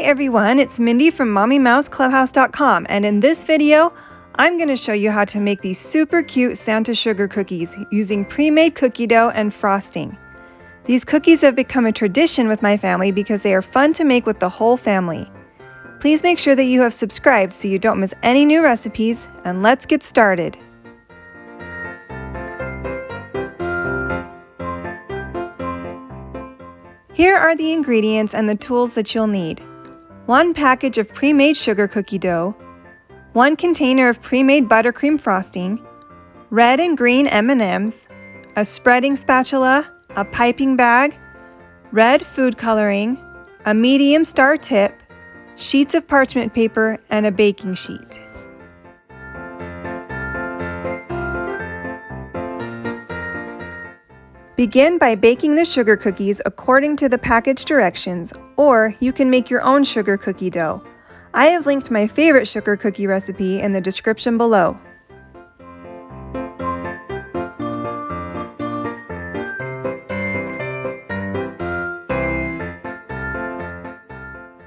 everyone, it's Mindy from MommyMouseClubhouse.com, and in this video, I'm going to show you how to make these super cute Santa sugar cookies using pre-made cookie dough and frosting. These cookies have become a tradition with my family because they are fun to make with the whole family. Please make sure that you have subscribed so you don't miss any new recipes, and let's get started. Here are the ingredients and the tools that you'll need. 1 package of pre-made sugar cookie dough, 1 container of pre-made buttercream frosting, red and green M&Ms, a spreading spatula, a piping bag, red food coloring, a medium star tip, sheets of parchment paper, and a baking sheet. Begin by baking the sugar cookies according to the package directions, or you can make your own sugar cookie dough. I have linked my favorite sugar cookie recipe in the description below.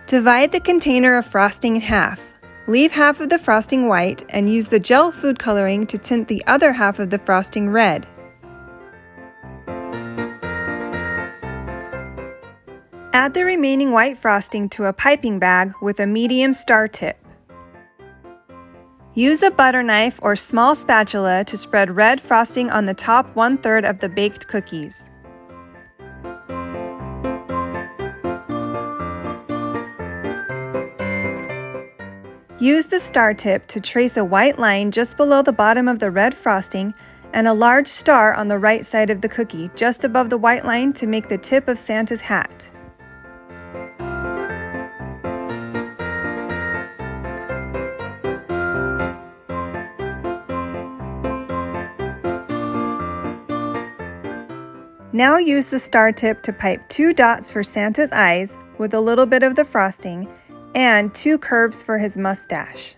Divide the container of frosting in half. Leave half of the frosting white and use the gel food coloring to tint the other half of the frosting red. Add the remaining white frosting to a piping bag with a medium star tip. Use a butter knife or small spatula to spread red frosting on the top 1/3 of the baked cookies. Use the star tip to trace a white line just below the bottom of the red frosting and a large star on the right side of the cookie, just above the white line to make the tip of Santa's hat. Now use the star tip to pipe 2 dots for Santa's eyes with a little bit of the frosting and 2 curves for his mustache.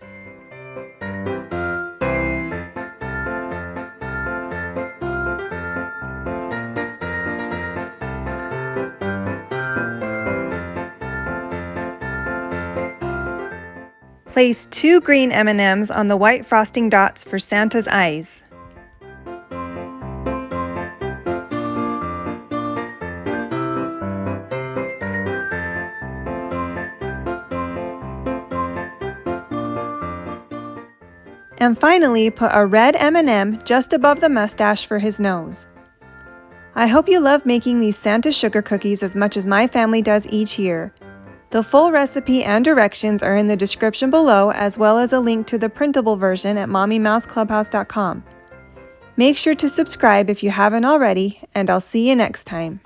Place 2 green M&Ms on the white frosting dots for Santa's eyes. And finally, put a red M&M just above the mustache for his nose. I hope you love making these Santa sugar cookies as much as my family does each year. The full recipe and directions are in the description below, as well as a link to the printable version at MommyMouseClubhouse.com. Make sure to subscribe if you haven't already, and I'll see you next time.